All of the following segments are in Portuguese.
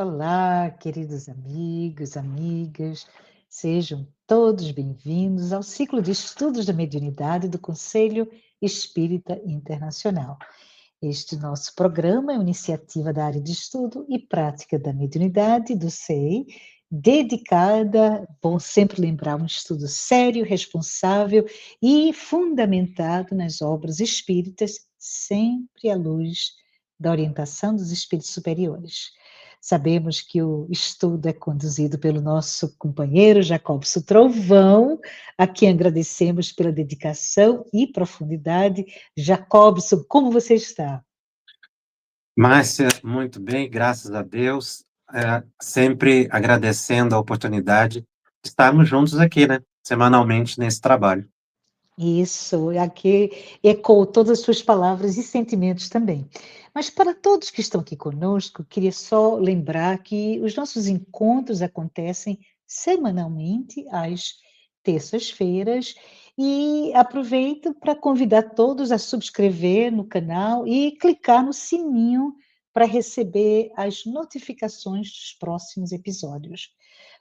Olá, queridos amigos, amigas, sejam todos bem-vindos ao ciclo de estudos da mediunidade do Conselho Espírita Internacional. Este nosso programa é uma iniciativa da área de estudo e prática da mediunidade do SEI, dedicada, bom sempre lembrar, um estudo sério, responsável e fundamentado nas obras espíritas, sempre à luz da orientação dos espíritos superiores. Sabemos que o estudo é conduzido pelo nosso companheiro Jacobson Trovão, a quem agradecemos pela dedicação e profundidade. Jacobson, como você está? Márcia, muito bem, graças a Deus. Sempre agradecendo a oportunidade de estarmos juntos aqui, né? Semanalmente nesse trabalho. Isso, aqui ecoou todas as suas palavras e sentimentos também. Mas para todos que estão aqui conosco, queria só lembrar que os nossos encontros acontecem semanalmente às terças-feiras e aproveito para convidar todos a subscrever no canal e clicar no sininho para receber as notificações dos próximos episódios.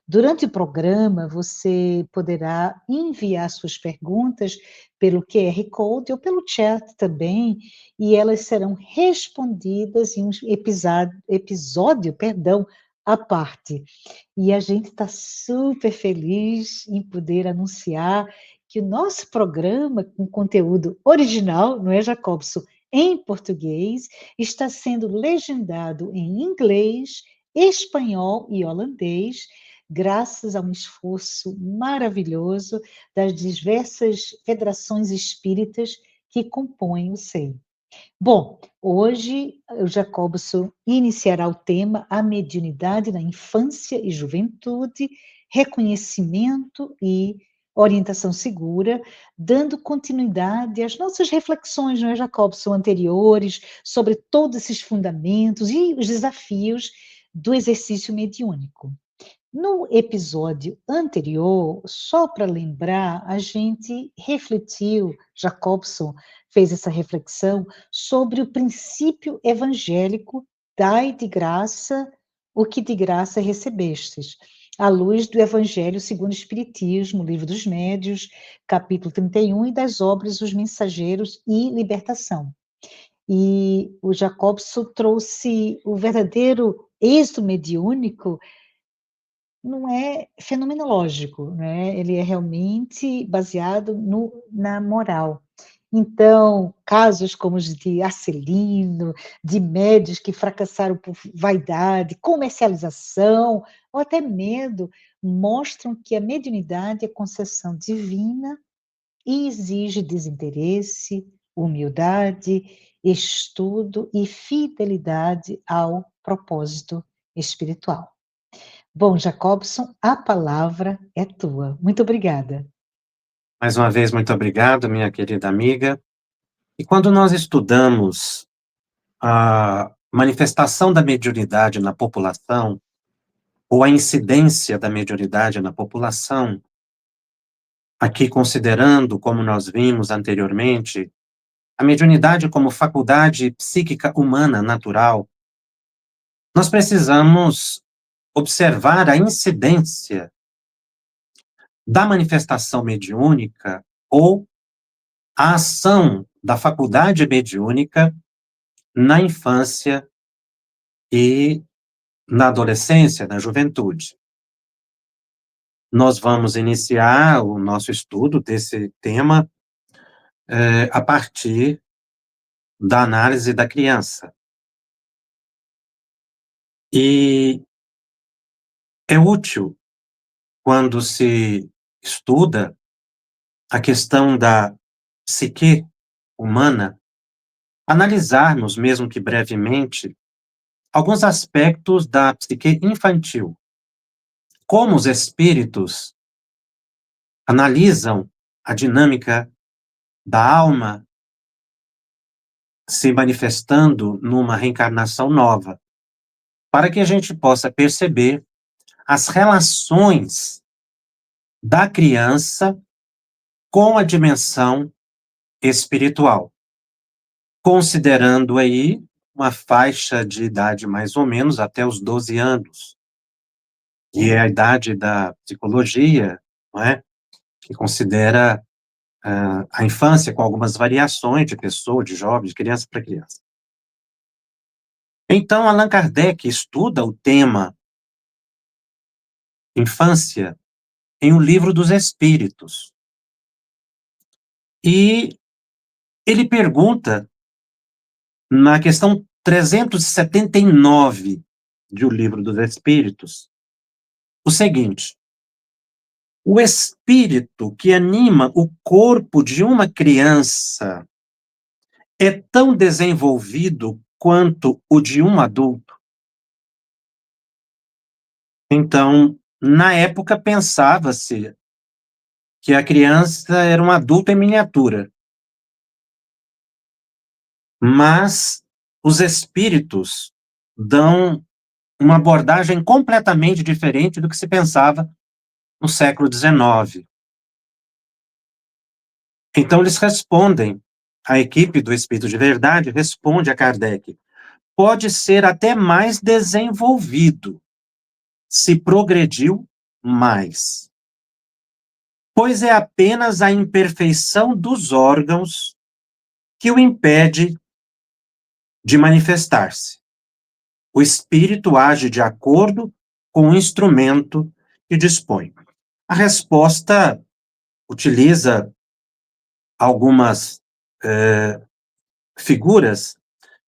Durante o programa, você poderá enviar suas perguntas pelo QR Code ou pelo chat também, e elas serão respondidas em um episódio, à parte. E a gente está super feliz em poder anunciar que o nosso programa, com conteúdo original, não é, Jacobson, em português, está sendo legendado em inglês, espanhol e holandês, graças a um esforço maravilhoso das diversas federações espíritas que compõem o SEI. Bom, hoje o Jacobson iniciará o tema A Mediunidade na Infância e Juventude, Reconhecimento e Orientação Segura, dando continuidade às nossas reflexões, não é, Jacobson, anteriores, sobre todos esses fundamentos e os desafios do exercício mediúnico. No episódio anterior, só para lembrar, a gente refletiu, Jacobson fez essa reflexão sobre o princípio evangélico, dai de graça o que de graça recebestes, à luz do Evangelho segundo o Espiritismo, Livro dos Médios, capítulo 31, e das obras Os Mensageiros e Libertação. E o Jacobson trouxe o verdadeiro êxito mediúnico não é fenomenológico, né? Ele é realmente baseado na moral. Então, casos como os de Arcelino, de médios que fracassaram por vaidade, comercialização ou até medo, mostram que a mediunidade é concessão divina e exige desinteresse, humildade, estudo e fidelidade ao propósito espiritual. Bom, Jacobson, a palavra é tua. Muito obrigada. Mais uma vez, muito obrigado, minha querida amiga. E quando nós estudamos a manifestação da mediunidade na população, ou a incidência da mediunidade na população, aqui considerando, como nós vimos anteriormente, a mediunidade como faculdade psíquica humana natural, nós precisamos observar a incidência da manifestação mediúnica ou a ação da faculdade mediúnica na infância e na adolescência, na juventude. Nós vamos iniciar o nosso estudo desse tema a partir da análise da criança. E é útil, quando se estuda a questão da psique humana, analisarmos, mesmo que brevemente, alguns aspectos da psique infantil. Como os espíritos analisam a dinâmica da alma se manifestando numa reencarnação nova, para que a gente possa perceber as relações da criança com a dimensão espiritual, considerando aí uma faixa de idade mais ou menos até os 12 anos, que é a idade da psicologia, não é? Que considera a infância com algumas variações de pessoa, de jovem, de criança para criança. Então, Allan Kardec estuda o tema infância em O Livro dos Espíritos. E ele pergunta, na questão 379 de O Livro dos Espíritos, o seguinte: o espírito que anima o corpo de uma criança é tão desenvolvido quanto o de um adulto? Então, na época, pensava-se que a criança era um adulto em miniatura, mas os espíritos dão uma abordagem completamente diferente do que se pensava no século XIX. Então, eles respondem, a equipe do Espírito de Verdade responde a Kardec: pode ser até mais desenvolvido, se progrediu mais, pois é apenas a imperfeição dos órgãos que o impede de manifestar-se. O espírito age de acordo com o instrumento que dispõe. A resposta utiliza algumas figuras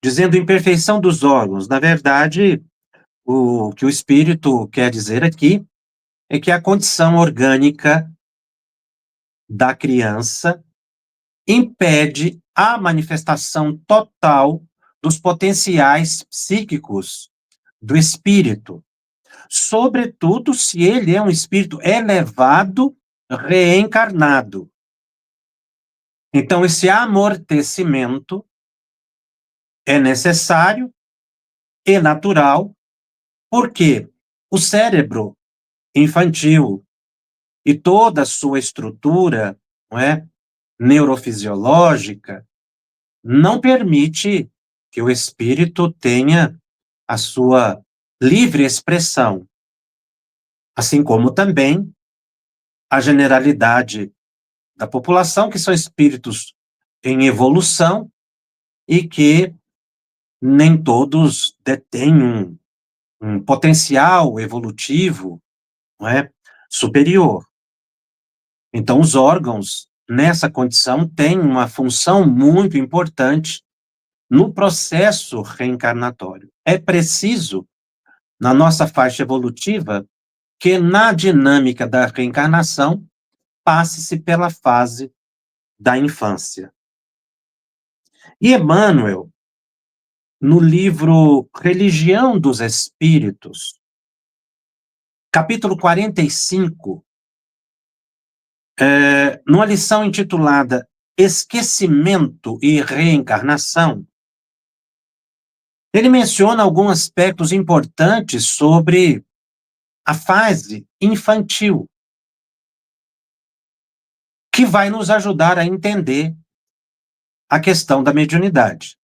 dizendo imperfeição dos órgãos. Na verdade, o que o espírito quer dizer aqui é que a condição orgânica da criança impede a manifestação total dos potenciais psíquicos do espírito, sobretudo se ele é um espírito elevado, reencarnado. Então, esse amortecimento é necessário e natural, porque o cérebro infantil e toda a sua estrutura, não é, neurofisiológica, não permite que o espírito tenha a sua livre expressão, assim como também a generalidade da população, que são espíritos em evolução e que nem todos detêm um potencial evolutivo, não é, superior. Então, os órgãos, nessa condição, têm uma função muito importante no processo reencarnatório. É preciso, na nossa faixa evolutiva, que na dinâmica da reencarnação passe-se pela fase da infância. E Emmanuel, no livro Religião dos Espíritos, capítulo 45, numa lição intitulada Esquecimento e Reencarnação, ele menciona alguns aspectos importantes sobre a fase infantil, que vai nos ajudar a entender a questão da mediunidade.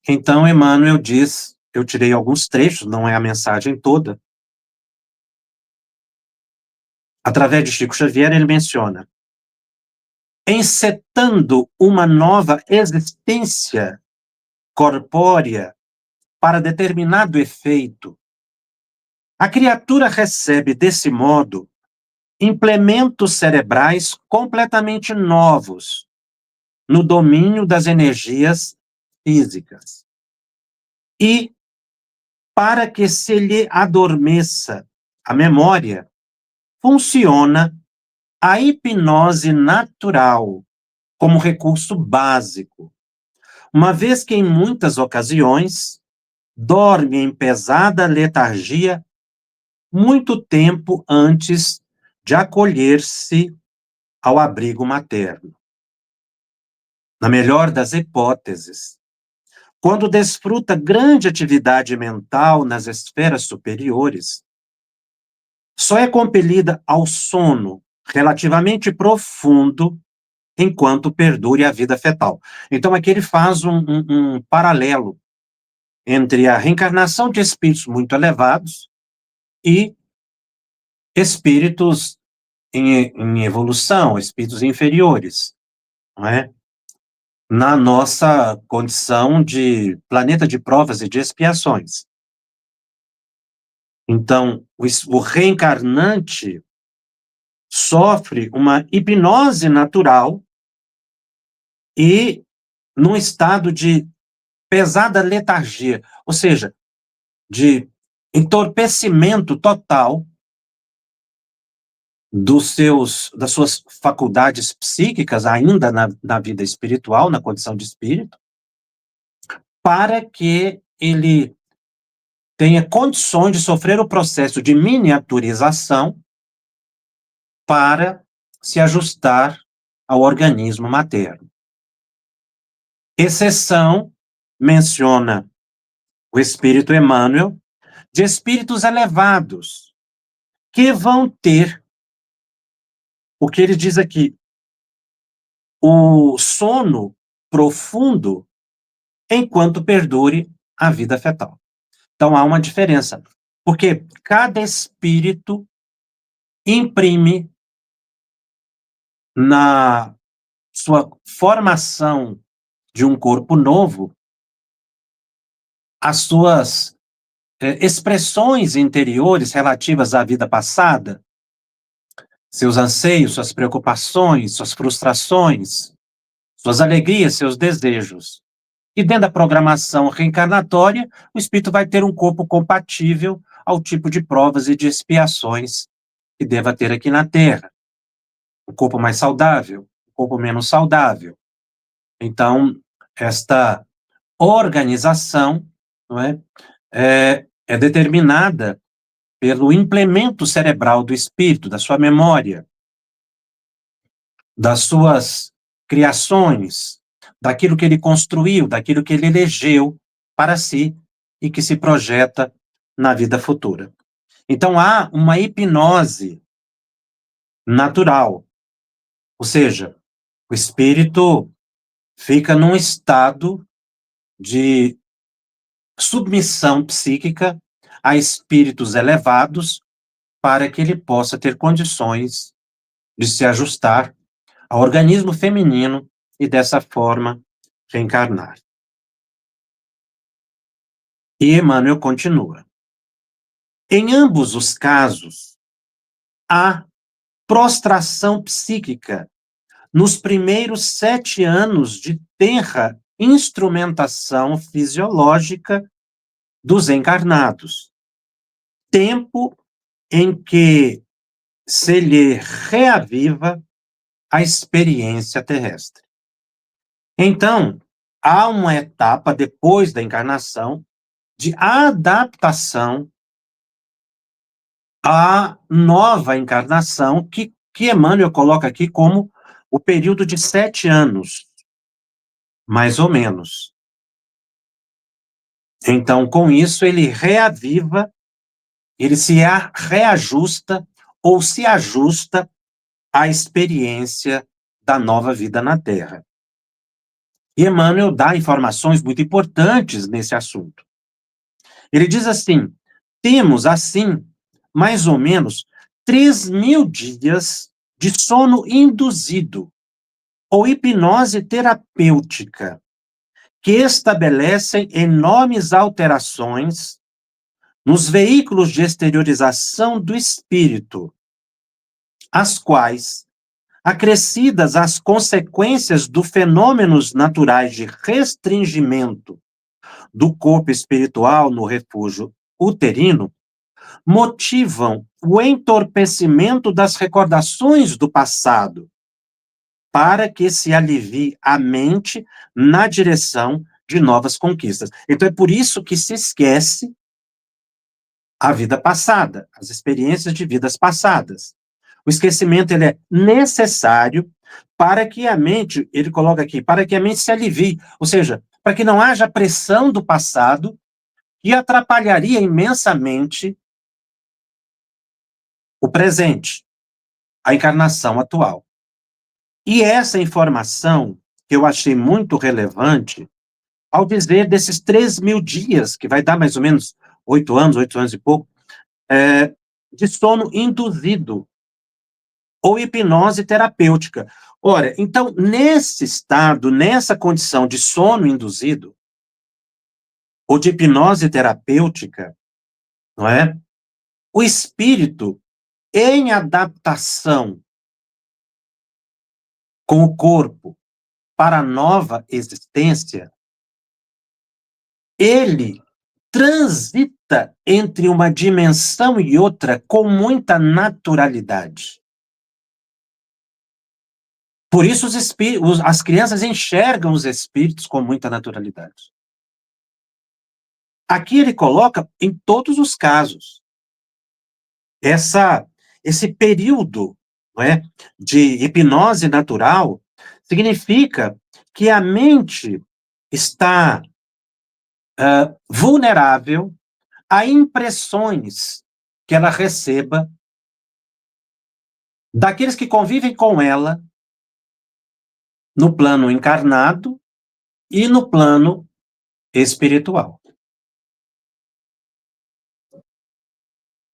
Então, Emmanuel diz, eu tirei alguns trechos, não é a mensagem toda. Através de Chico Xavier, ele menciona: encetando uma nova existência corpórea para determinado efeito, a criatura recebe, desse modo, implementos cerebrais completamente novos no domínio das energias físicas. E, para que se lhe adormeça a memória, funciona a hipnose natural como recurso básico, uma vez que, em muitas ocasiões, dorme em pesada letargia muito tempo antes de acolher-se ao abrigo materno. Na melhor das hipóteses, quando desfruta grande atividade mental nas esferas superiores, só é compelida ao sono relativamente profundo enquanto perdure a vida fetal. Então, aqui ele faz um paralelo entre a reencarnação de espíritos muito elevados e espíritos em evolução, espíritos inferiores, não é? Na nossa condição de planeta de provas e de expiações. Então, o reencarnante sofre uma hipnose natural e num estado de pesada letargia, ou seja, de entorpecimento total das suas faculdades psíquicas, ainda na vida espiritual, na condição de espírito, para que ele tenha condições de sofrer o processo de miniaturização para se ajustar ao organismo materno. Exceção, menciona o espírito Emmanuel, de espíritos elevados, que vão ter, o que ele diz aqui, o sono profundo enquanto perdure a vida fetal. Então há uma diferença, porque cada espírito imprime na sua formação de um corpo novo as suas expressões interiores relativas à vida passada, seus anseios, suas preocupações, suas frustrações, suas alegrias, seus desejos. E dentro da programação reencarnatória, o espírito vai ter um corpo compatível ao tipo de provas e de expiações que deva ter aqui na Terra. Um corpo mais saudável, um corpo menos saudável. Então, esta organização, não é, é determinada pelo implemento cerebral do espírito, da sua memória, das suas criações, daquilo que ele construiu, daquilo que ele elegeu para si e que se projeta na vida futura. Então há uma hipnose natural, ou seja, o espírito fica num estado de submissão psíquica a espíritos elevados para que ele possa ter condições de se ajustar ao organismo feminino e, dessa forma, reencarnar. E Emmanuel continua. Em ambos os casos, há prostração psíquica nos primeiros 7 anos de tenra instrumentação fisiológica dos encarnados, tempo em que se lhe reaviva a experiência terrestre. Então, há uma etapa depois da encarnação de adaptação à nova encarnação que Emmanuel coloca aqui como o período de 7 anos, mais ou menos. Então, com isso, ele reaviva, ele se reajusta ou se ajusta à experiência da nova vida na Terra. E Emmanuel dá informações muito importantes nesse assunto. Ele diz assim, temos, assim, mais ou menos 3.000 dias de sono induzido ou hipnose terapêutica, que estabelecem enormes alterações nos veículos de exteriorização do espírito, as quais, acrescidas às consequências dos fenômenos naturais de restringimento do corpo espiritual no refúgio uterino, motivam o entorpecimento das recordações do passado, para que se alivie a mente na direção de novas conquistas. Então é por isso que se esquece a vida passada, as experiências de vidas passadas. O esquecimento ele é necessário para que a mente, ele coloca aqui, para que a mente se alivie, ou seja, para que não haja pressão do passado que atrapalharia imensamente o presente, a encarnação atual. E essa informação que eu achei muito relevante, ao dizer desses 3.000 dias, que vai dar mais ou menos 8 anos e pouco, de sono induzido, ou hipnose terapêutica. Ora, então, nesse estado, nessa condição de sono induzido, ou de hipnose terapêutica, não é? O espírito, em adaptação com o corpo para a nova existência, ele transita entre uma dimensão e outra com muita naturalidade. Por isso as crianças enxergam os espíritos com muita naturalidade. Aqui ele coloca em todos os casos esse período, não é, de hipnose natural significa que a mente está vulnerável a impressões que ela receba daqueles que convivem com ela no plano encarnado e no plano espiritual.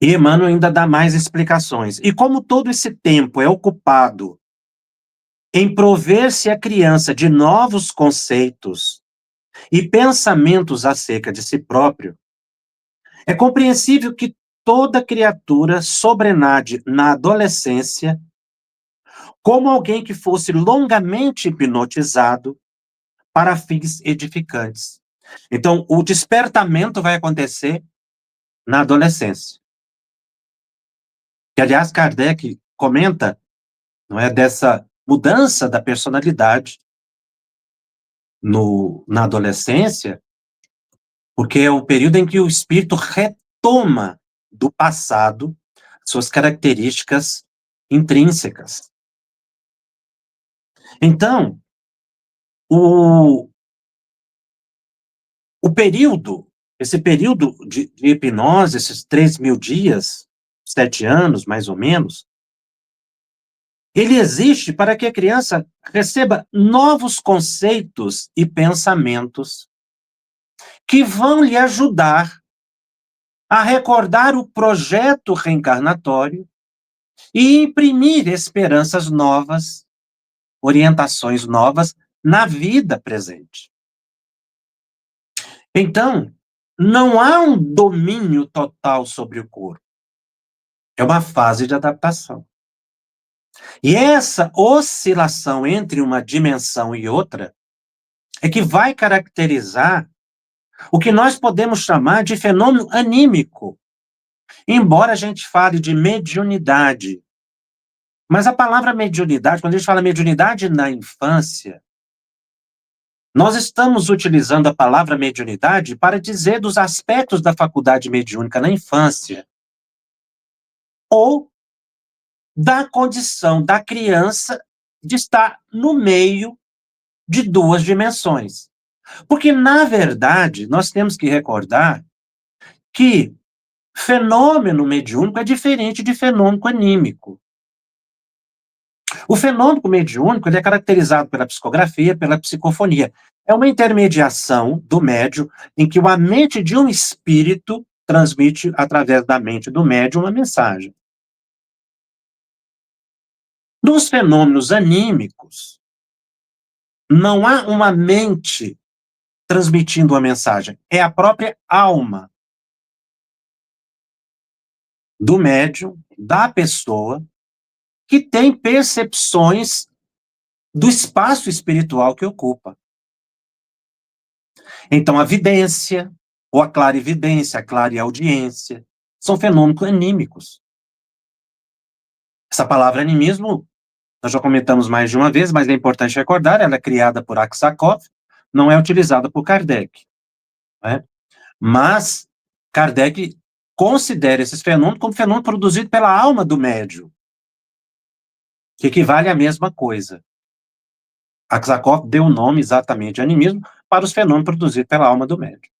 E Emmanuel ainda dá mais explicações. E como todo esse tempo é ocupado em prover-se à criança de novos conceitos e pensamentos acerca de si próprio, é compreensível que toda criatura sobrenade na adolescência como alguém que fosse longamente hipnotizado para fins edificantes. Então, o despertamento vai acontecer na adolescência. Que, aliás, Kardec comenta, não é, dessa mudança da personalidade na adolescência, porque é o período em que o espírito retoma do passado suas características intrínsecas. Então, o período, esse período de hipnose, esses 3.000 dias, 7 anos, mais ou menos, ele existe para que a criança receba novos conceitos e pensamentos que vão lhe ajudar a recordar o projeto reencarnatório e imprimir esperanças novas, orientações novas na vida presente. Então, não há um domínio total sobre o corpo. É uma fase de adaptação. E essa oscilação entre uma dimensão e outra é que vai caracterizar o que nós podemos chamar de fenômeno anímico. Embora a gente fale de mediunidade. Mas a palavra mediunidade, quando a gente fala mediunidade na infância, nós estamos utilizando a palavra mediunidade para dizer dos aspectos da faculdade mediúnica na infância, ou da condição da criança de estar no meio de duas dimensões. Porque, na verdade, nós temos que recordar que fenômeno mediúnico é diferente de fenômeno anímico. O fenômeno mediúnico ele é caracterizado pela psicografia, pela psicofonia. É uma intermediação do médium em que a mente de um espírito transmite, através da mente do médium, uma mensagem. Nos fenômenos anímicos, não há uma mente transmitindo uma mensagem, é a própria alma do médium, da pessoa, que tem percepções do espaço espiritual que ocupa. Então, a vidência, ou a clarividência, a clareaudiência, são fenômenos anímicos. Essa palavra animismo, nós já comentamos mais de uma vez, mas é importante recordar, ela é criada por Aksakov, não é utilizada por Kardec. Né? Mas Kardec considera esses fenômenos como fenômeno produzido pela alma do médium, que equivale à mesma coisa. Aksakov deu o nome exatamente de animismo para os fenômenos produzidos pela alma do médium.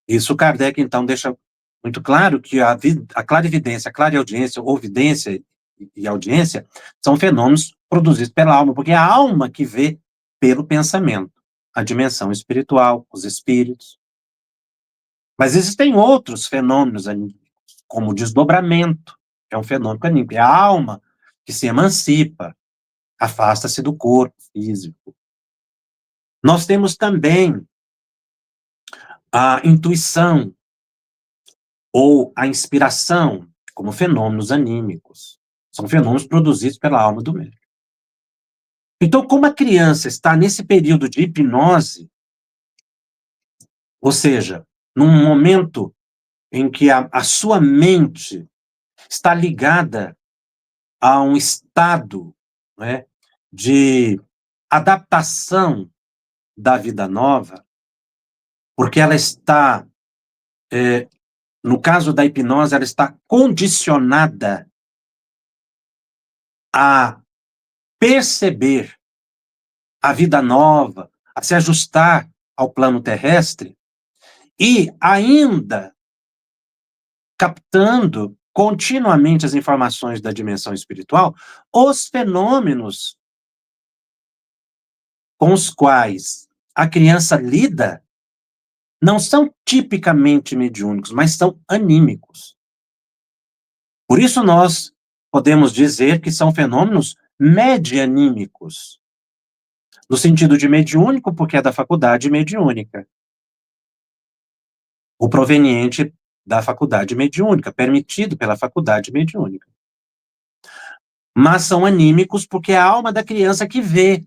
Isso Kardec, então, deixa muito claro que a clarividência, a clareaudiência, ou vidência e audiência, são fenômenos produzidos pela alma, porque é a alma que vê pelo pensamento, a dimensão espiritual, os espíritos. Mas existem outros fenômenos anímicos, como o desdobramento, que é um fenômeno anímico, é a alma que se emancipa, afasta-se do corpo físico. Nós temos também a intuição ou a inspiração, como fenômenos anímicos. São fenômenos produzidos pela alma do médium. Então, como a criança está nesse período de hipnose, ou seja, num momento em que a sua mente está ligada a um estado, né, de adaptação da vida nova, porque ela está, no caso da hipnose, ela está condicionada a perceber a vida nova, a se ajustar ao plano terrestre, e ainda captando continuamente as informações da dimensão espiritual, os fenômenos com os quais a criança lida não são tipicamente mediúnicos, mas são anímicos. Por isso nós podemos dizer que são fenômenos medianímicos, no sentido de mediúnico, porque é da faculdade mediúnica, o proveniente da faculdade mediúnica, permitido pela faculdade mediúnica. Mas são anímicos porque é a alma da criança que vê,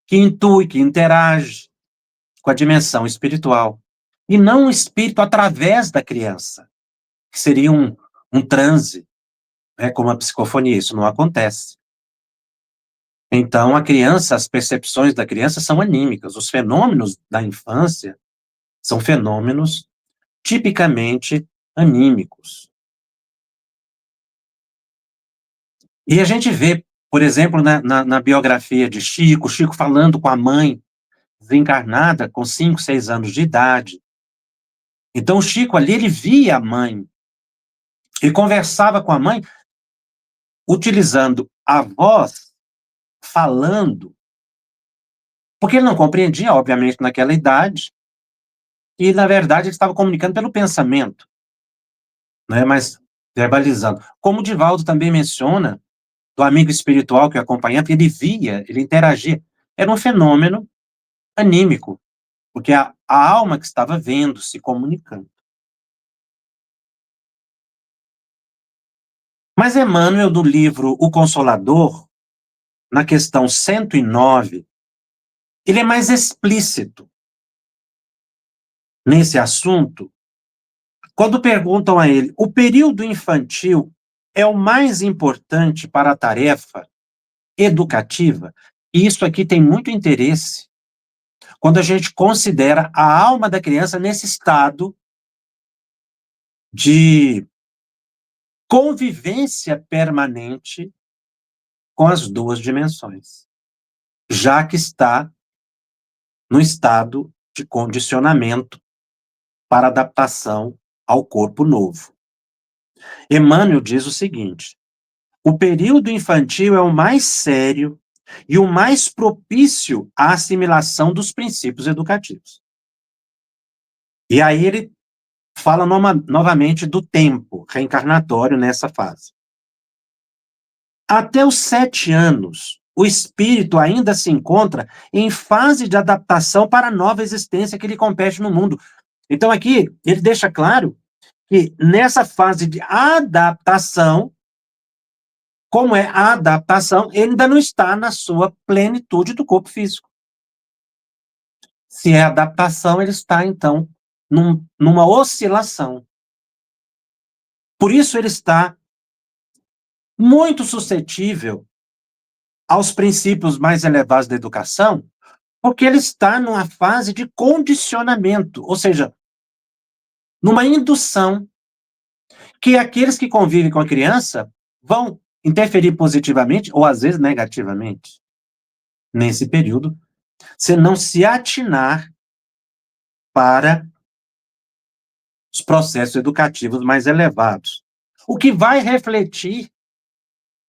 que intui, que interage com a dimensão espiritual. E não o espírito através da criança, que seria um transe, né, como a psicofonia. Isso não acontece. Então, a criança, as percepções da criança são anímicas. Os fenômenos da infância são fenômenos tipicamente anímicos. E a gente vê, por exemplo, na biografia de Chico falando com a mãe, desencarnada, com 5, 6 anos de idade. Então, o Chico ali, ele via a mãe, e conversava com a mãe, utilizando a voz, falando, porque ele não compreendia, obviamente, naquela idade, e, na verdade, ele estava comunicando pelo pensamento, né, mas verbalizando. Como o Divaldo também menciona, do amigo espiritual que o acompanhava, ele via, ele interagia. Era um fenômeno anímico, porque a alma que estava vendo, se comunicando. Mas Emmanuel, no livro O Consolador, na questão 109, ele é mais explícito nesse assunto, quando perguntam a ele, o período infantil é o mais importante para a tarefa educativa? E isso aqui tem muito interesse quando a gente considera a alma da criança nesse estado de convivência permanente com as duas dimensões, já que está no estado de condicionamento para adaptação ao corpo novo. Emmanuel diz o seguinte: o período infantil é o mais sério e o mais propício à assimilação dos princípios educativos. E aí ele fala novamente do tempo reencarnatório nessa fase. Até os 7 anos, o espírito ainda se encontra em fase de adaptação para a nova existência que lhe compete no mundo. Então aqui ele deixa claro que nessa fase de adaptação, como é a adaptação, ele ainda não está na sua plenitude do corpo físico. Se é adaptação, ele está, então, numa oscilação. Por isso ele está muito suscetível aos princípios mais elevados da educação, porque ele está numa fase de condicionamento, ou seja, numa indução que aqueles que convivem com a criança vão interferir positivamente ou às vezes negativamente nesse período, se não se atinar para os processos educativos mais elevados. O que vai refletir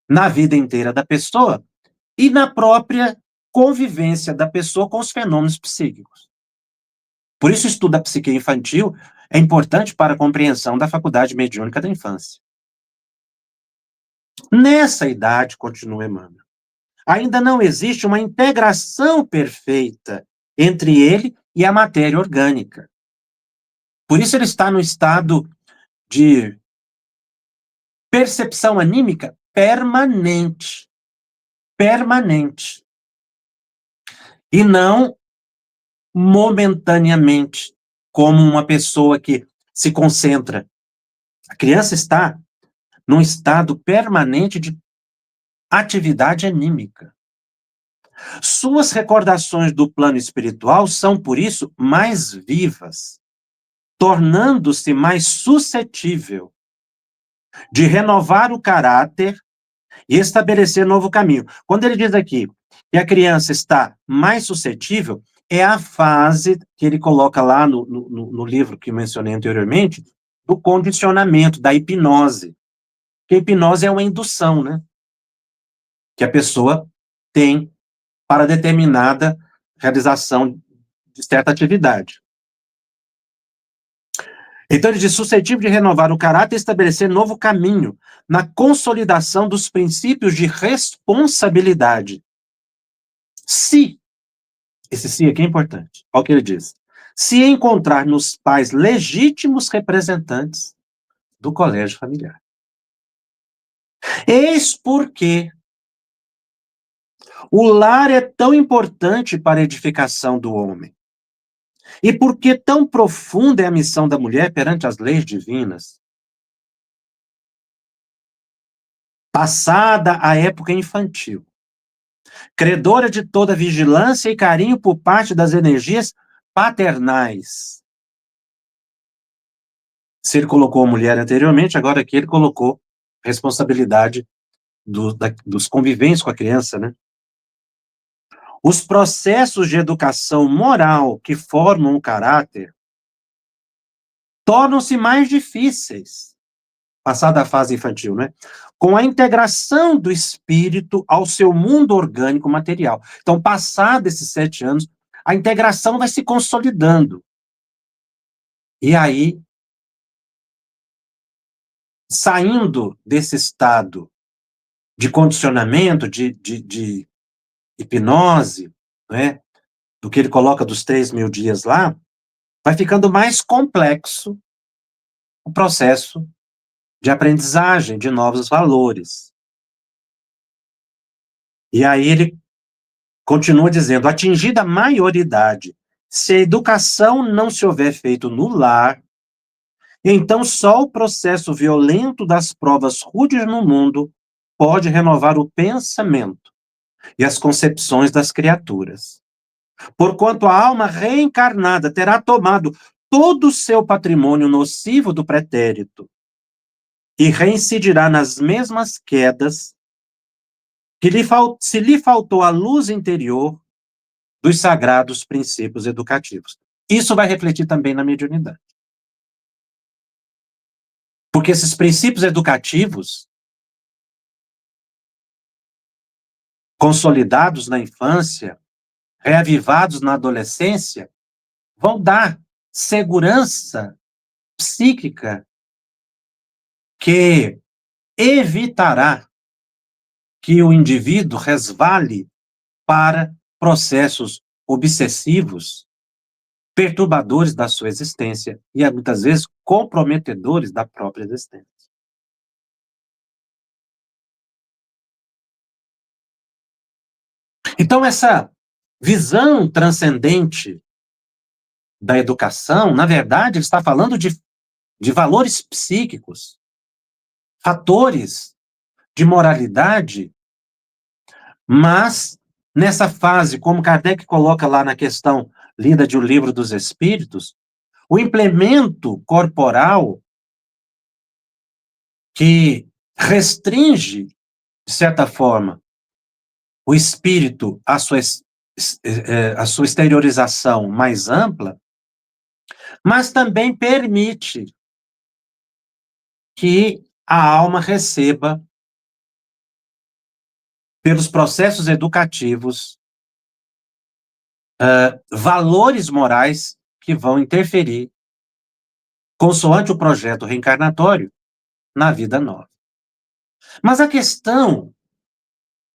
na vida inteira da pessoa e na própria convivência da pessoa com os fenômenos psíquicos. Por isso, o estudo da psique infantil é importante para a compreensão da faculdade mediúnica da infância. Nessa idade, continua Emmanuel, ainda não existe uma integração perfeita entre ele e a matéria orgânica. Por isso, ele está no estado de percepção anímica permanente. Permanente. E não momentaneamente, como uma pessoa que se concentra. A criança está num estado permanente de atividade anímica. Suas recordações do plano espiritual são, por isso, mais vivas, tornando-se mais suscetível de renovar o caráter e estabelecer novo caminho. Quando ele diz aqui que a criança está mais suscetível, é a fase que ele coloca lá no livro que mencionei anteriormente, do condicionamento, da hipnose. Porque a hipnose é uma indução, né? Que a pessoa tem para determinada realização de certa atividade. Então ele diz, suscetível de renovar o caráter e estabelecer novo caminho na consolidação dos princípios de responsabilidade. Se, esse se aqui é importante, olha o que ele diz, se encontrar nos pais legítimos representantes do colégio familiar. Eis porque o lar é tão importante para a edificação do homem. E por que tão profunda é a missão da mulher perante as leis divinas? Passada a época infantil, credora de toda vigilância e carinho por parte das energias paternais. Se ele colocou a mulher anteriormente, agora aqui ele colocou responsabilidade dos conviventes com a criança, né? Os processos de educação moral que formam o caráter tornam-se mais difíceis, passada a fase infantil, né? Com a integração do espírito ao seu mundo orgânico material. Então, passado esses 7 anos, a integração vai se consolidando. E aí, saindo desse estado de condicionamento, de hipnose, né, do que ele coloca dos 3.000 dias lá, vai ficando mais complexo o processo de aprendizagem de novos valores. E aí ele continua dizendo, atingida a maioridade, se a educação não se houver feito no lar, então só o processo violento das provas rudes no mundo pode renovar o pensamento e as concepções das criaturas. Porquanto a alma reencarnada terá tomado todo o seu patrimônio nocivo do pretérito e reincidirá nas mesmas quedas que se lhe faltou a luz interior dos sagrados princípios educativos. Isso vai refletir também na mediunidade. Porque esses princípios educativos, consolidados na infância, reavivados na adolescência, vão dar segurança psíquica que evitará que o indivíduo resvale para processos obsessivos, perturbadores da sua existência e, muitas vezes, comprometedores da própria existência. Então, essa visão transcendente da educação, na verdade, está falando de valores psíquicos, fatores de moralidade, mas nessa fase, como Kardec coloca lá na questão lida de O Livro dos Espíritos, o implemento corporal que restringe, de certa forma, o espírito à sua exteriorização mais ampla, mas também permite que a alma receba pelos processos educativos, valores morais que vão interferir, consoante o projeto reencarnatório, na vida nova. Mas a questão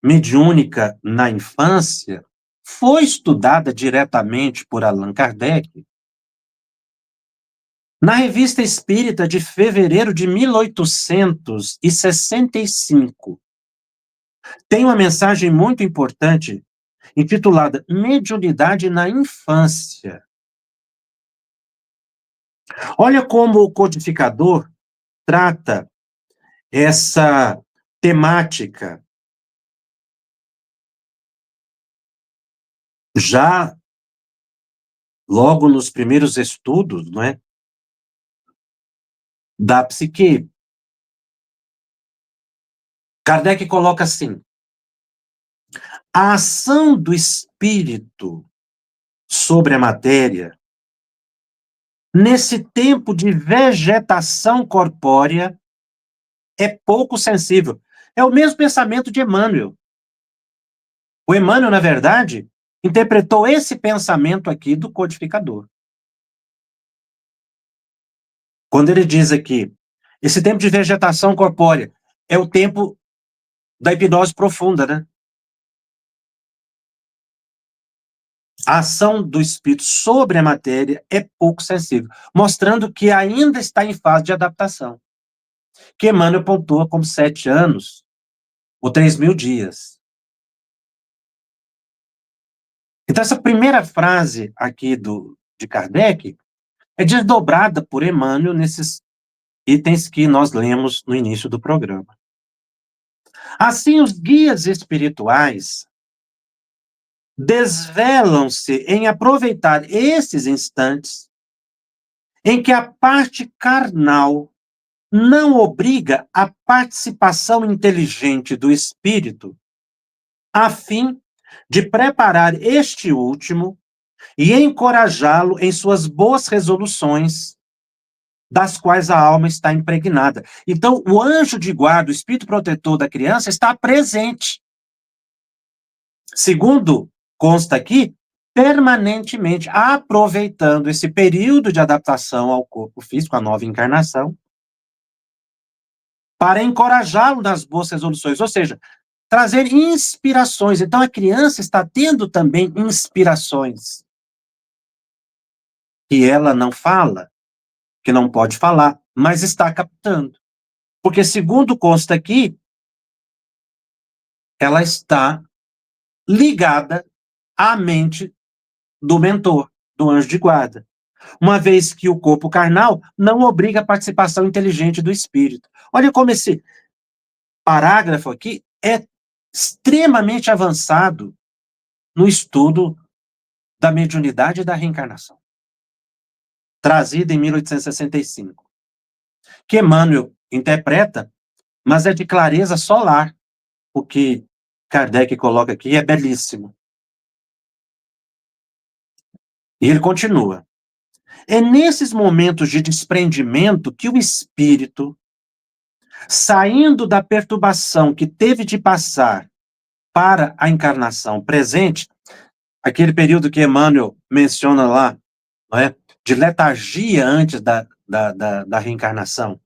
mediúnica na infância foi estudada diretamente por Allan Kardec na Revista Espírita de fevereiro de 1865. Tem uma mensagem muito importante intitulada Mediunidade na Infância. Olha como o codificador trata essa temática já logo nos primeiros estudos, não é, da psique. Kardec coloca assim: a ação do espírito sobre a matéria, nesse tempo de vegetação corpórea, é pouco sensível. É o mesmo pensamento de Emmanuel. O Emmanuel, na verdade, interpretou esse pensamento aqui do codificador. Quando ele diz aqui, esse tempo de vegetação corpórea é o tempo da hipnose profunda, né? A ação do espírito sobre a matéria é pouco sensível, mostrando que ainda está em fase de adaptação, que Emmanuel pontua como 7 anos ou 3.000 dias. Então, essa primeira frase aqui de Kardec é desdobrada por Emmanuel nesses itens que nós lemos no início do programa. Assim, os guias espirituais desvelam-se em aproveitar esses instantes em que a parte carnal não obriga a participação inteligente do espírito, a fim de preparar este último e encorajá-lo em suas boas resoluções, das quais a alma está impregnada. Então, o anjo de guarda, o espírito protetor da criança, está presente. Segundo consta aqui, permanentemente aproveitando esse período de adaptação ao corpo físico, à nova encarnação, para encorajá-lo nas boas resoluções, ou seja, trazer inspirações. Então, a criança está tendo também inspirações que ela não fala, que não pode falar, mas está captando. Porque, segundo consta aqui, ela está ligada à mente do mentor, do anjo de guarda, uma vez que o corpo carnal não obriga a participação inteligente do espírito. Olha como esse parágrafo aqui é extremamente avançado no estudo da mediunidade e da reencarnação, trazida em 1865, que Emmanuel interpreta, mas é de clareza solar. O que Kardec coloca aqui é belíssimo. E ele continua: é nesses momentos de desprendimento que o espírito, saindo da perturbação que teve de passar para a encarnação presente, aquele período que Emmanuel menciona lá, não é, de letargia antes da reencarnação,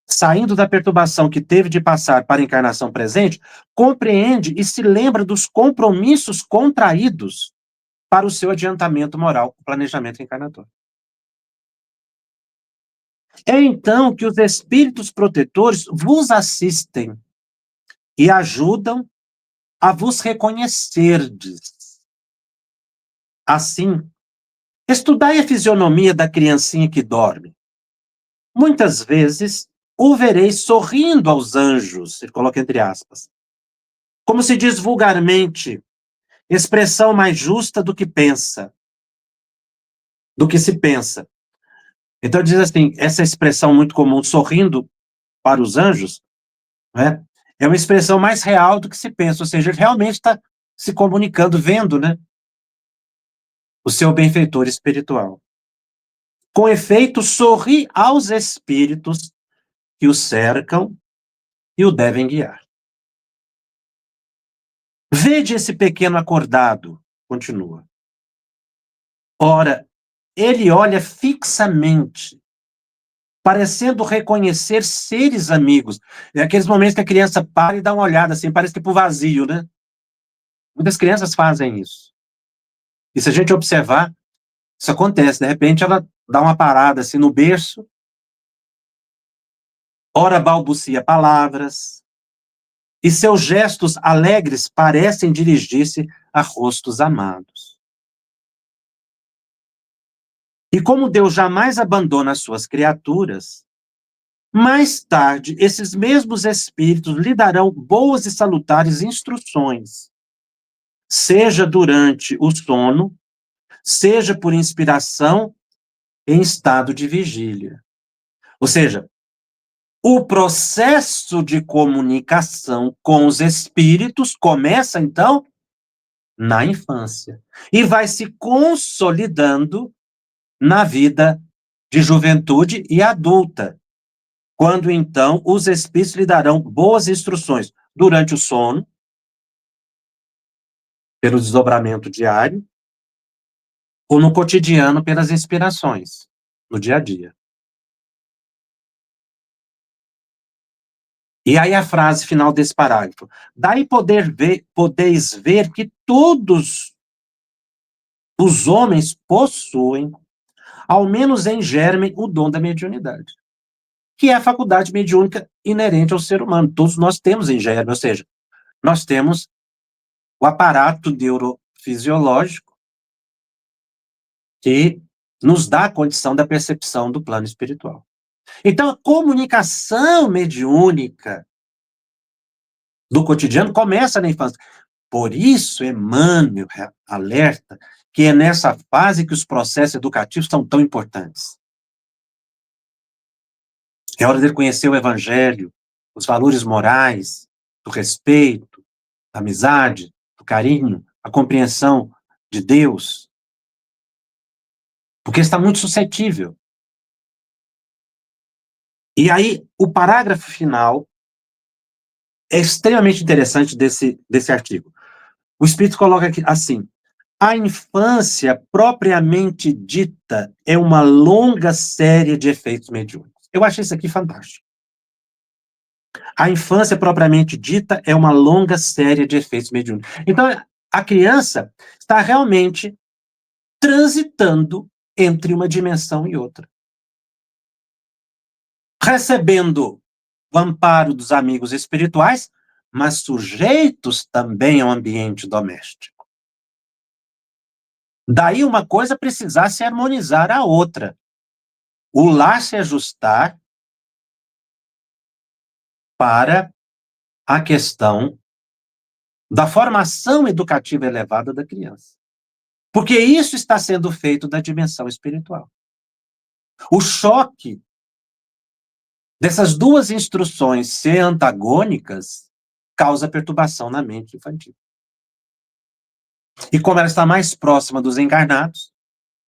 saindo da perturbação que teve de passar para a encarnação presente, compreende e se lembra dos compromissos contraídos para o seu adiantamento moral, o planejamento reencarnatório. É então que os espíritos protetores vos assistem e ajudam a vos reconhecerdes. Assim, estudai a fisionomia da criancinha que dorme. Muitas vezes o vereis sorrindo aos anjos, ele coloca entre aspas, como se diz vulgarmente, expressão mais justa do que pensa, do que se pensa. Então diz assim, essa expressão muito comum, sorrindo para os anjos, né, é uma expressão mais real do que se pensa, ou seja, ele realmente está se comunicando, vendo, né, o seu benfeitor espiritual. Com efeito, sorri aos espíritos que o cercam e o devem guiar. Vede esse pequeno acordado, continua. Ora, ele olha fixamente, parecendo reconhecer seres amigos. É aqueles momentos que a criança para e dá uma olhada assim, parece que pro vazio, né? Muitas crianças fazem isso. E se a gente observar, isso acontece. De repente, ela dá uma parada assim no berço, ora balbucia palavras, e seus gestos alegres parecem dirigir-se a rostos amados. E como Deus jamais abandona as suas criaturas, mais tarde esses mesmos espíritos lhe darão boas e salutares instruções, seja durante o sono, seja por inspiração em estado de vigília. Ou seja, o processo de comunicação com os espíritos começa, então, na infância e vai se consolidando na vida de juventude e adulta, quando, então, os espíritos lhe darão boas instruções durante o sono, pelo desdobramento diário, ou no cotidiano pelas inspirações, no dia a dia. E aí a frase final desse parágrafo. Daí podeis ver que todos os homens possuem, ao menos em germe, o dom da mediunidade, que é a faculdade mediúnica inerente ao ser humano. Todos nós temos em germe, ou seja, nós temos o aparato neurofisiológico que nos dá a condição da percepção do plano espiritual. Então, a comunicação mediúnica do cotidiano começa na infância. Por isso, Emmanuel alerta que é nessa fase que os processos educativos são tão importantes. É hora de conhecer o Evangelho, os valores morais, do respeito, da amizade, do carinho, a compreensão de Deus, porque está muito suscetível. E aí, o parágrafo final é extremamente interessante desse artigo. O Espírito coloca aqui assim: a infância propriamente dita é uma longa série de efeitos mediúnicos. Eu achei isso aqui fantástico. A infância propriamente dita é uma longa série de efeitos mediúnicos. Então, a criança está realmente transitando entre uma dimensão e outra, recebendo o amparo dos amigos espirituais, mas sujeitos também ao ambiente doméstico. Daí uma coisa precisar se harmonizar à outra. O lar se ajustar para a questão da formação educativa elevada da criança. Porque isso está sendo feito da dimensão espiritual. O choque dessas duas instruções ser antagônicas causa perturbação na mente infantil. E como ela está mais próxima dos encarnados,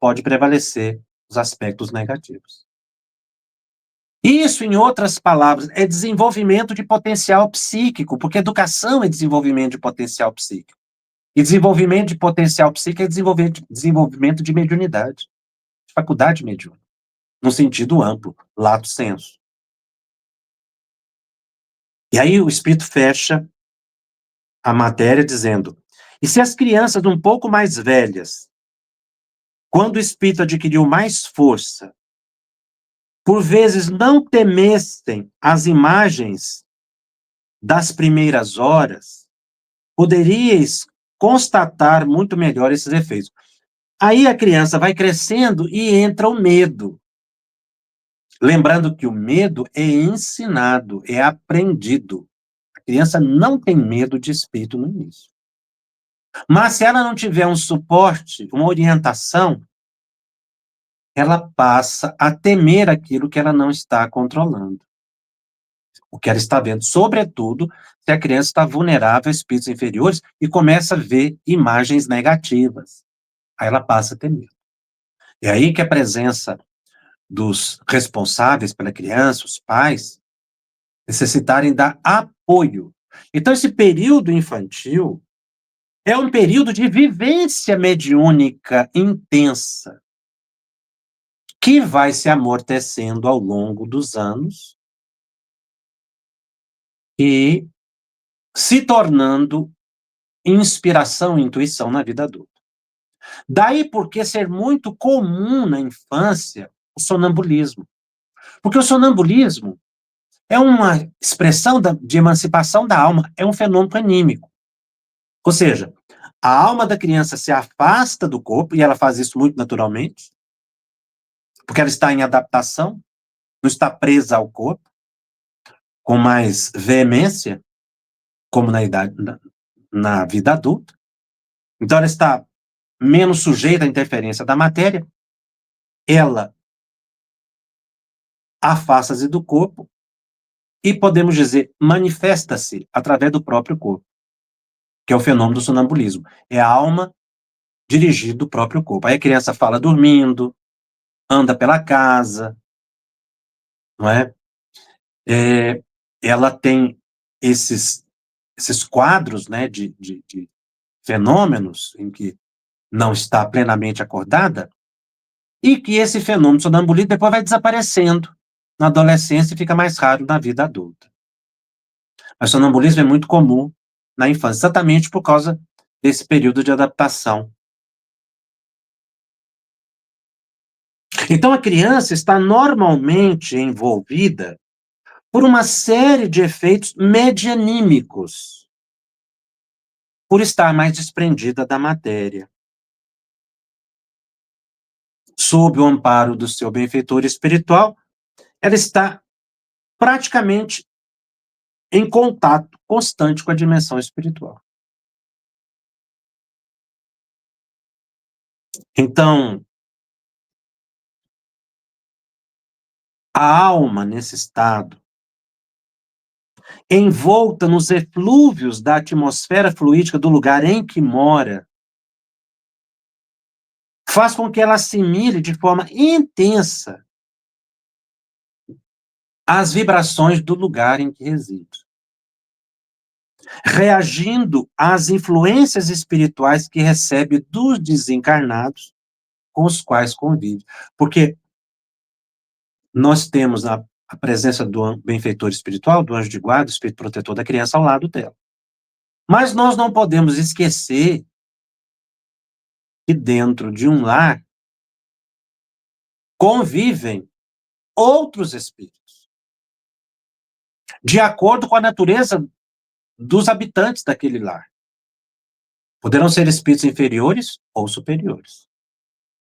pode prevalecer os aspectos negativos. Isso, em outras palavras, é desenvolvimento de potencial psíquico, porque educação é desenvolvimento de potencial psíquico. E desenvolvimento de potencial psíquico é desenvolvimento de mediunidade, de faculdade mediúnica, no sentido amplo, lato sensu. E aí o Espírito fecha a matéria dizendo: e se as crianças um pouco mais velhas, quando o Espírito adquiriu mais força, por vezes não temessem as imagens das primeiras horas, poderíeis constatar muito melhor esses efeitos. Aí a criança vai crescendo e entra o medo. Lembrando que o medo é ensinado, é aprendido. A criança não tem medo de espírito no início. Mas se ela não tiver um suporte, uma orientação, ela passa a temer aquilo que ela não está controlando. O que ela está vendo, sobretudo, se a criança está vulnerável a espíritos inferiores e começa a ver imagens negativas. Aí ela passa a ter medo. É aí que a presença dos responsáveis pela criança, os pais, necessitarem dar apoio. Então, esse período infantil é um período de vivência mediúnica intensa, que vai se amortecendo ao longo dos anos e se tornando inspiração e intuição na vida adulta. Daí porque ser muito comum na infância o sonambulismo. Porque o sonambulismo é uma expressão de emancipação da alma, é um fenômeno anímico. Ou seja, a alma da criança se afasta do corpo, e ela faz isso muito naturalmente, porque ela está em adaptação, não está presa ao corpo, com mais veemência, como na vida adulta. Então, ela está menos sujeita à interferência da matéria, ela afasta-se do corpo e, podemos dizer, manifesta-se através do próprio corpo, que é o fenômeno do sonambulismo. É a alma dirigida do próprio corpo. Aí a criança fala dormindo, anda pela casa, não é? Ela tem esses quadros, né, de fenômenos em que não está plenamente acordada, e que esse fenômeno sonambulismo depois vai desaparecendo na adolescência e fica mais raro na vida adulta. Mas sonambulismo é muito comum na infância, exatamente por causa desse período de adaptação. Então, a criança está normalmente envolvida por uma série de efeitos medianímicos, por estar mais desprendida da matéria. Sob o amparo do seu benfeitor espiritual, ela está praticamente em contato constante com a dimensão espiritual. Então, a alma, nesse estado, envolta nos eflúvios da atmosfera fluídica do lugar em que mora, faz com que ela assimile de forma intensa as vibrações do lugar em que reside, reagindo às influências espirituais que recebe dos desencarnados com os quais convive. Porque nós temos a presença do benfeitor espiritual, do anjo de guarda, do espírito protetor da criança ao lado dela. Mas nós não podemos esquecer que dentro de um lar convivem outros espíritos, de acordo com a natureza dos habitantes daquele lar. Poderão ser espíritos inferiores ou superiores,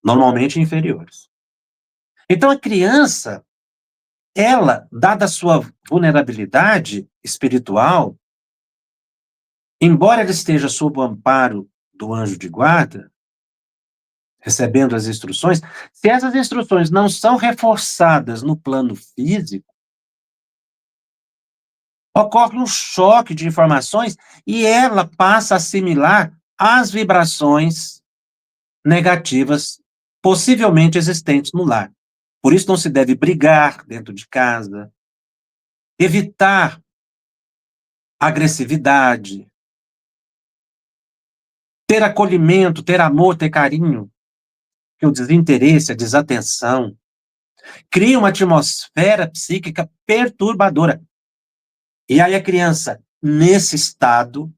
normalmente inferiores. Então a criança, ela, dada a sua vulnerabilidade espiritual, embora ela esteja sob o amparo do anjo de guarda, recebendo as instruções, se essas instruções não são reforçadas no plano físico, ocorre um choque de informações e ela passa a assimilar as vibrações negativas possivelmente existentes no lar. Por isso não se deve brigar dentro de casa, evitar agressividade, ter acolhimento, ter amor, ter carinho, que o desinteresse, a desatenção, cria uma atmosfera psíquica perturbadora. E aí a criança, nesse estado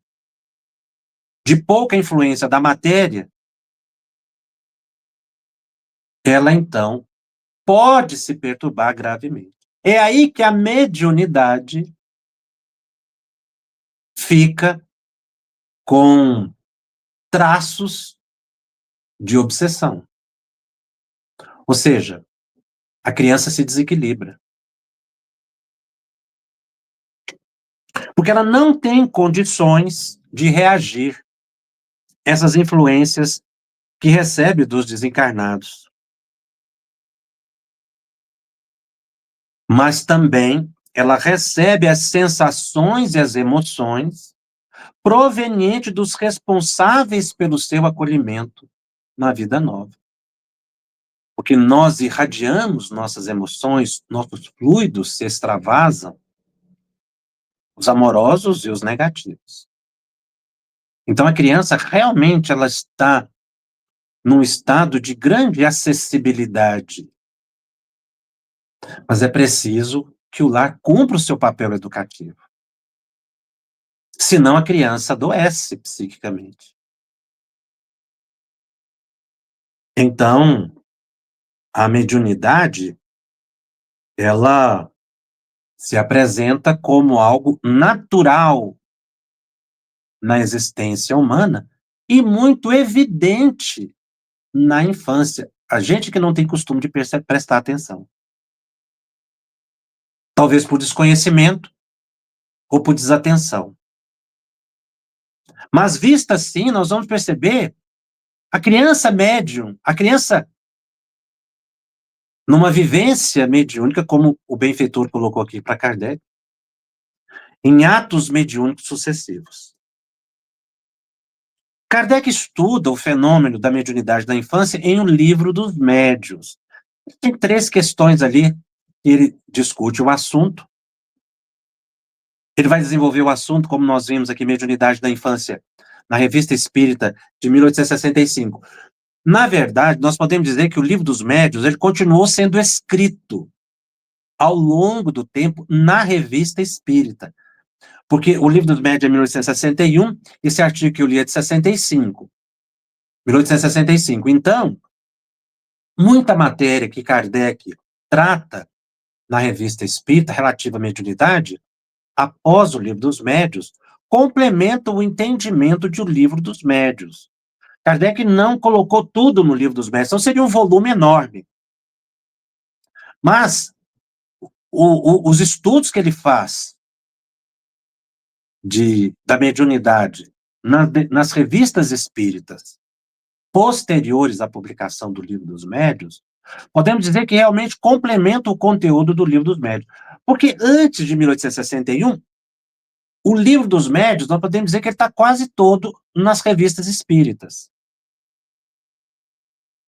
de pouca influência da matéria, ela então pode se perturbar gravemente. É aí que a mediunidade fica com traços de obsessão. Ou seja, a criança se desequilibra. Porque ela não tem condições de reagir a essas influências que recebe dos desencarnados. Mas também ela recebe as sensações e as emoções provenientes dos responsáveis pelo seu acolhimento na vida nova. Porque nós irradiamos nossas emoções, nossos fluidos se extravasam os amorosos e os negativos. Então, a criança realmente ela está num estado de grande acessibilidade, mas é preciso que o lar cumpra o seu papel educativo. Senão a criança adoece psiquicamente. Então, a mediunidade, ela se apresenta como algo natural na existência humana e muito evidente na infância. A gente que não tem costume de prestar atenção. Talvez por desconhecimento ou por desatenção. Mas vista assim, nós vamos perceber a criança médium, a criança numa vivência mediúnica, como o benfeitor colocou aqui para Kardec, em atos mediúnicos sucessivos. Kardec estuda o fenômeno da mediunidade da infância em O Livro dos Médiuns. Tem 3 questões ali que ele discute o assunto. Ele vai desenvolver o assunto, como nós vimos aqui, mediunidade da infância, na Revista Espírita de 1865. Na verdade, nós podemos dizer que o Livro dos Médiuns, ele continuou sendo escrito ao longo do tempo na Revista Espírita. Porque o Livro dos Médiuns é de 1861, esse artigo que eu li é de 65. 1865. Então, muita matéria que Kardec trata na Revista Espírita relativa à mediunidade, após o Livro dos Médiuns, complementa o entendimento de O Livro dos Médiuns. Kardec não colocou tudo no Livro dos Médiuns, então seria um volume enorme. Mas os estudos que ele faz da mediunidade nas revistas espíritas posteriores à publicação do Livro dos Médiuns, podemos dizer que realmente complementa o conteúdo do Livro dos Médiuns. Porque antes de 1861, o Livro dos Médiuns, nós podemos dizer que ele está quase todo nas revistas espíritas.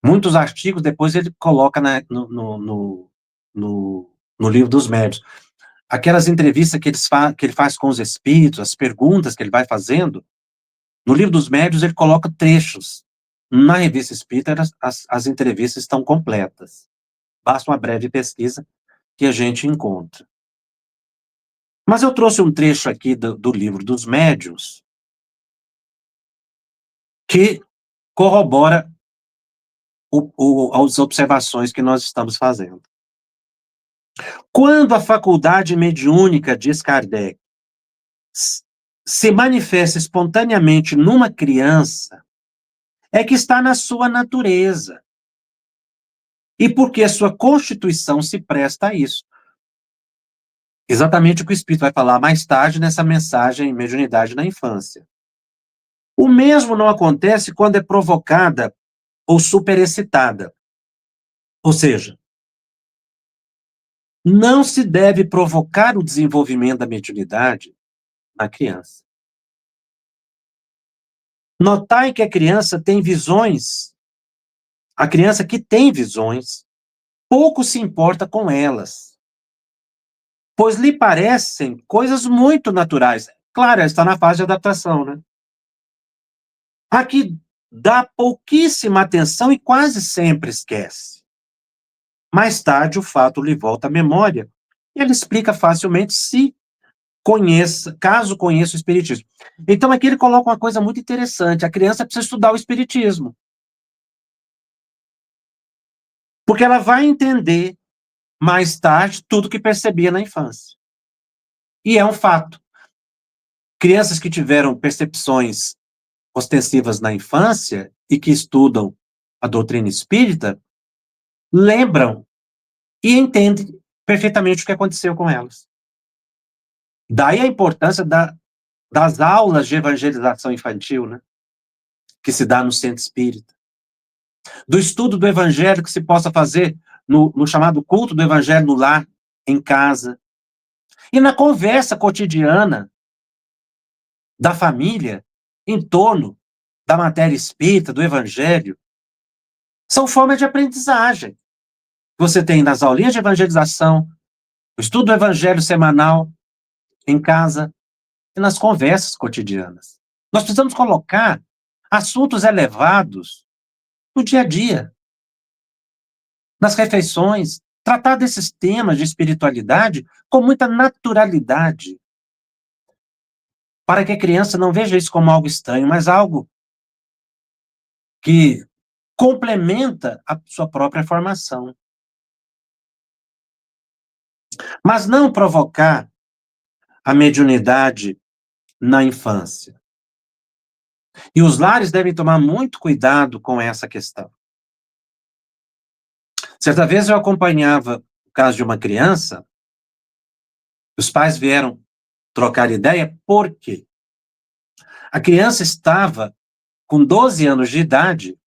Muitos artigos depois ele coloca no Livro dos Médiuns. Aquelas entrevistas que ele faz com os espíritos, as perguntas que ele vai fazendo, no Livro dos Médiuns ele coloca trechos. Na Revista Espírita, as entrevistas estão completas. Basta uma breve pesquisa que a gente encontra. Mas eu trouxe um trecho aqui do Livro dos Médiuns que corrobora as observações que nós estamos fazendo. Quando a faculdade mediúnica, diz Kardec, se manifesta espontaneamente numa criança, é que está na sua natureza. E porque a sua constituição se presta a isso. Exatamente o que o Espírito vai falar mais tarde nessa mensagem Mediunidade na Infância. O mesmo não acontece quando é provocada ou superexcitada. Ou seja, não se deve provocar o desenvolvimento da mediunidade na criança. Notai que a criança tem visões, a criança que tem visões, pouco se importa com elas, pois lhe parecem coisas muito naturais. Claro, ela está na fase de adaptação, né? A que dá pouquíssima atenção e quase sempre esquece. Mais tarde, o fato lhe volta à memória e ele explica facilmente caso conheça o Espiritismo. Então, aqui ele coloca uma coisa muito interessante: a criança precisa estudar o Espiritismo. Porque ela vai entender, mais tarde, tudo que percebia na infância. E é um fato. Crianças que tiveram percepções ostensivas na infância e que estudam a doutrina espírita, lembram e entendem perfeitamente o que aconteceu com elas. Daí a importância das aulas de evangelização infantil, né, que se dá no centro espírita. Do estudo do evangelho que se possa fazer no chamado culto do evangelho no lar, em casa. E na conversa cotidiana da família em torno da matéria espírita, do evangelho. São formas de aprendizagem. Você tem nas aulinhas de evangelização, o estudo do evangelho semanal, em casa, e nas conversas cotidianas. Nós precisamos colocar assuntos elevados no dia a dia, nas refeições, tratar desses temas de espiritualidade com muita naturalidade, para que a criança não veja isso como algo estranho, mas algo que complementa a sua própria formação. Mas não provocar a mediunidade na infância. E os lares devem tomar muito cuidado com essa questão. Certa vez eu acompanhava o caso de uma criança, os pais vieram trocar ideia, por quê? A criança estava com 12 anos de idade,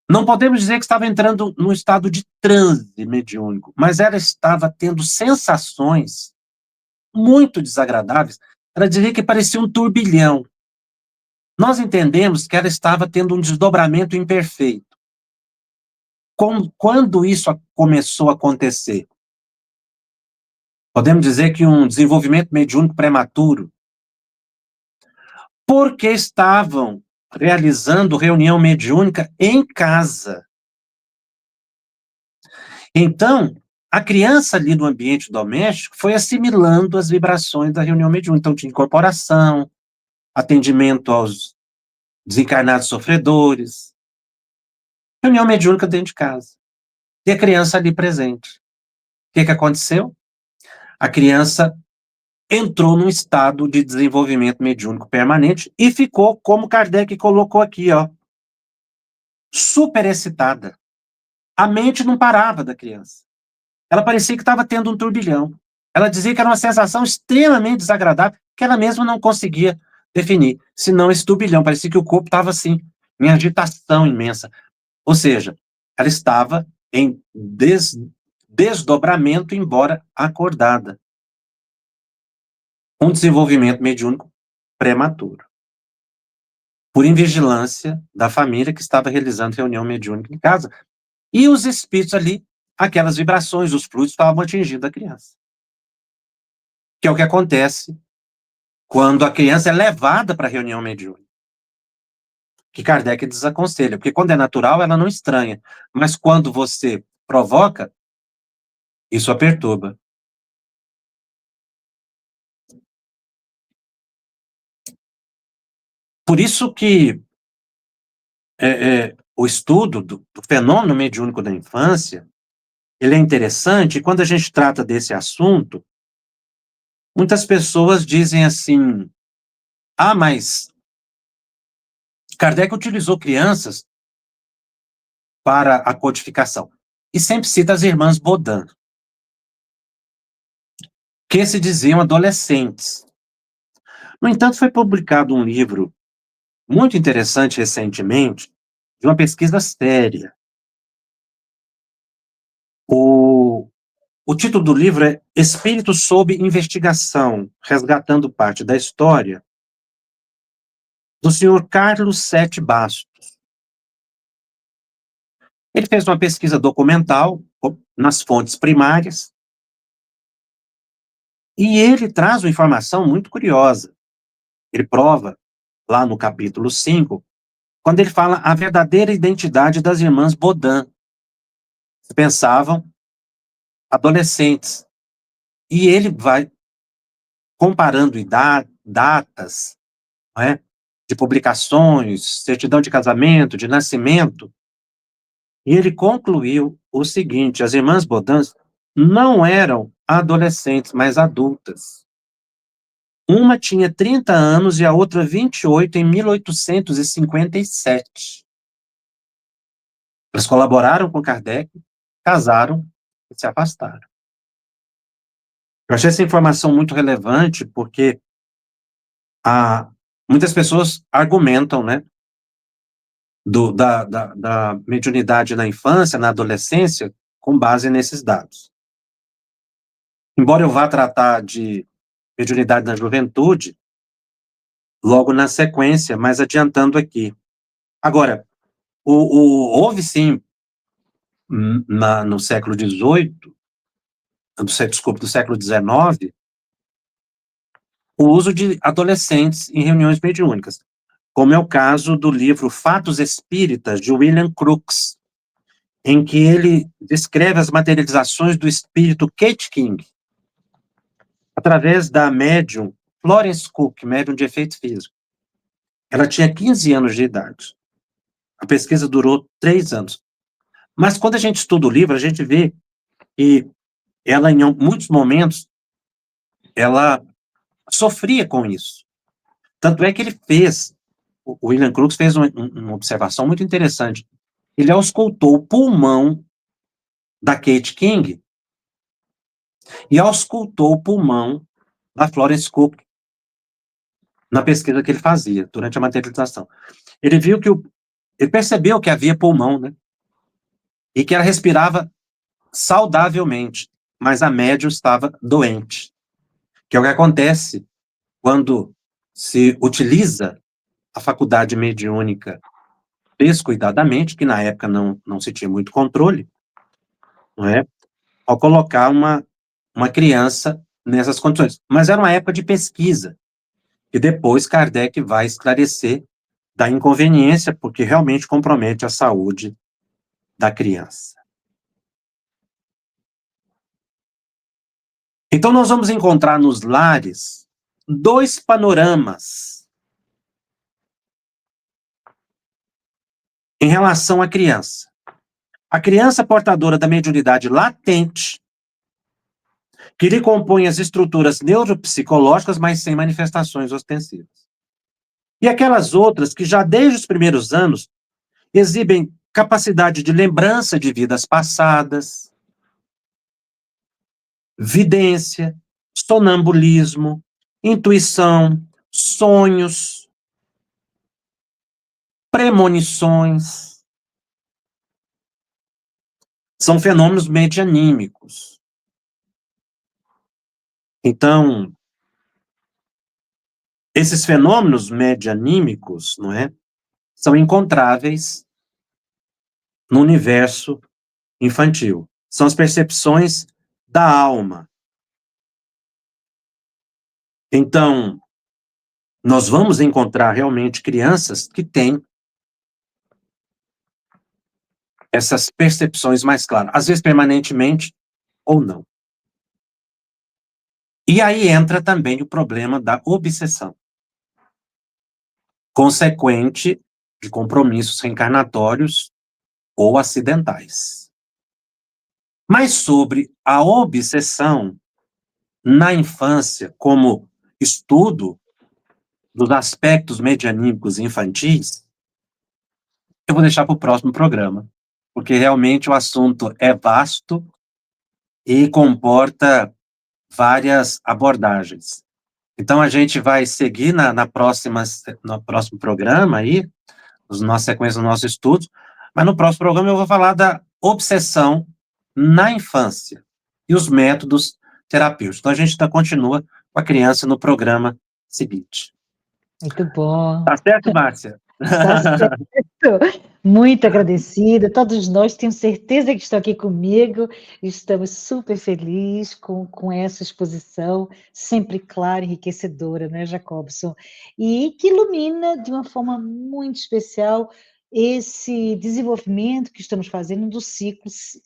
não podemos dizer que estava entrando num estado de transe mediúnico, mas ela estava tendo sensações muito desagradáveis. Ela dizia que parecia um turbilhão. Nós entendemos que ela estava tendo um desdobramento imperfeito. Quando isso começou a acontecer? Podemos dizer que um desenvolvimento mediúnico prematuro, porque estavam realizando reunião mediúnica em casa. Então, a criança ali no ambiente doméstico foi assimilando as vibrações da reunião mediúnica. Então, tinha incorporação, atendimento aos desencarnados sofredores, reunião mediúnica dentro de casa. E a criança ali presente. O que aconteceu? A criança entrou num estado de desenvolvimento mediúnico permanente e ficou, como Kardec colocou aqui, ó, super excitada. A mente não parava da criança. Ela parecia que estava tendo um turbilhão. Ela dizia que era uma sensação extremamente desagradável, que ela mesma não conseguia definir. Senão esse turbilhão, parecia que o corpo estava assim, em agitação imensa. Ou seja, ela estava em desdobramento, embora acordada. Um desenvolvimento mediúnico prematuro. Por invigilância da família que estava realizando reunião mediúnica em casa. E os espíritos ali, aquelas vibrações, os fluidos estavam atingindo a criança. Que é o que acontece quando a criança é levada para a reunião mediúnica. Que Kardec desaconselha, porque quando é natural, ela não estranha. Mas quando você provoca, isso a perturba. Por isso que o estudo do fenômeno mediúnico da infância, ele é interessante, e quando a gente trata desse assunto, muitas pessoas dizem assim, mas Kardec utilizou crianças para a codificação. E sempre cita as irmãs Baudin, que se diziam adolescentes. No entanto, foi publicado um livro muito interessante recentemente, de uma pesquisa séria. O título do livro é Espírito sob Investigação, resgatando parte da história, do senhor Carlos Sete Bastos. Ele fez uma pesquisa documental nas fontes primárias, e ele traz uma informação muito curiosa. Ele prova, lá no capítulo 5, quando ele fala a verdadeira identidade das irmãs Baudin. Pensavam adolescentes. E ele vai comparando datas, não é, de publicações, certidão de casamento, de nascimento, e ele concluiu o seguinte: as irmãs Baudin não eram adolescentes, mas adultas. Uma tinha 30 anos e a outra 28 em 1857. Elas colaboraram com Kardec, casaram e se afastaram. Eu achei essa informação muito relevante porque muitas pessoas argumentam, né, da mediunidade na infância, na adolescência, com base nesses dados. Embora eu vá tratar de mediunidade na juventude, logo na sequência, mas adiantando aqui. Agora, houve sim, no século XVIII, desculpe, do século XIX, o uso de adolescentes em reuniões mediúnicas, como é o caso do livro Fatos Espíritas, de William Crookes, em que ele descreve as materializações do espírito Kate King, através da médium Florence Cook, médium de efeito físico. Ela tinha 15 anos de idade. A pesquisa durou 3 anos. Mas quando a gente estuda o livro, a gente vê que ela, em muitos momentos, ela sofria com isso. Tanto é que ele fez, o William Crookes fez uma observação muito interessante. Ele auscultou o pulmão da Kate King e auscultou o pulmão da Florence Cook na pesquisa que ele fazia durante a materialização. Ele viu que ele percebeu que havia pulmão, né? E que ela respirava saudavelmente, mas a médium estava doente. Que é o que acontece quando se utiliza a faculdade mediúnica descuidadamente, que na época não se tinha muito controle, não é? Ao colocar uma criança nessas condições. Mas era uma época de pesquisa, e depois Kardec vai esclarecer da inconveniência, porque realmente compromete a saúde da criança. Então, nós vamos encontrar nos lares 2 panoramas em relação à criança. A criança portadora da mediunidade latente, que lhe compõe as estruturas neuropsicológicas, mas sem manifestações ostensivas. E aquelas outras que já desde os primeiros anos exibem capacidade de lembrança de vidas passadas, vidência, sonambulismo, intuição, sonhos, premonições. São fenômenos medianímicos. Então, esses fenômenos medianímicos, não é, são encontráveis no universo infantil. São as percepções da alma. Então, nós vamos encontrar realmente crianças que têm essas percepções mais claras, às vezes permanentemente ou não. E aí entra também o problema da obsessão, consequente de compromissos reencarnatórios ou acidentais. Mas sobre a obsessão na infância, como estudo dos aspectos medianímicos infantis, eu vou deixar para o próximo programa, porque realmente o assunto é vasto e comporta várias abordagens. Então, a gente vai seguir no próximo programa aí, na sequência dos nossos estudos, mas no próximo programa eu vou falar da obsessão na infância e os métodos terapêuticos. Então, a gente continua com a criança no programa seguinte. Muito bom. Tá certo, Márcia? Tá certo. Muito agradecida. Todos nós tenho certeza que estão aqui comigo. Estamos super felizes com essa exposição, sempre clara e enriquecedora, né, Jacobson? E que ilumina de uma forma muito especial esse desenvolvimento que estamos fazendo dos ciclos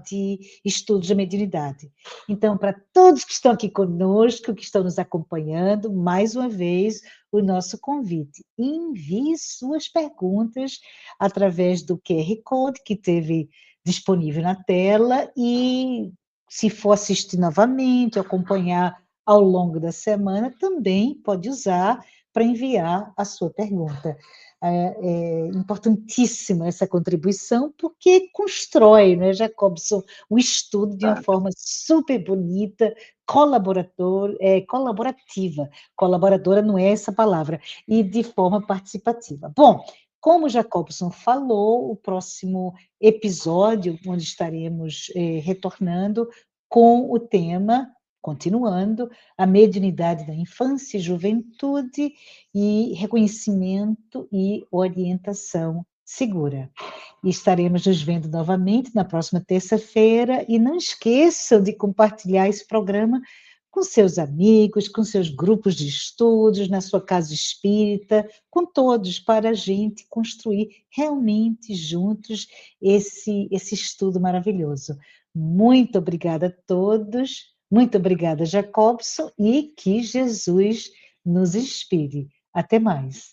de estudos da mediunidade. Então, para todos que estão aqui conosco, que estão nos acompanhando, mais uma vez, o nosso convite. Envie suas perguntas através do QR Code que teve disponível na tela e, se for assistir novamente, acompanhar ao longo da semana, também pode usar para enviar a sua pergunta. É importantíssima essa contribuição, porque constrói, né, Jacobson, o estudo de uma forma super bonita, colaborativa. Colaboradora não é essa palavra, e de forma participativa. Bom, como o Jacobson falou, o próximo episódio, onde estaremos retornando com o tema, continuando, a mediunidade da infância e juventude e reconhecimento e orientação segura. E estaremos nos vendo novamente na próxima terça-feira, e não esqueçam de compartilhar esse programa com seus amigos, com seus grupos de estudos, na sua casa espírita, com todos, para a gente construir realmente juntos esse estudo maravilhoso. Muito obrigada a todos, muito obrigada, Jacobson, e que Jesus nos inspire. Até mais.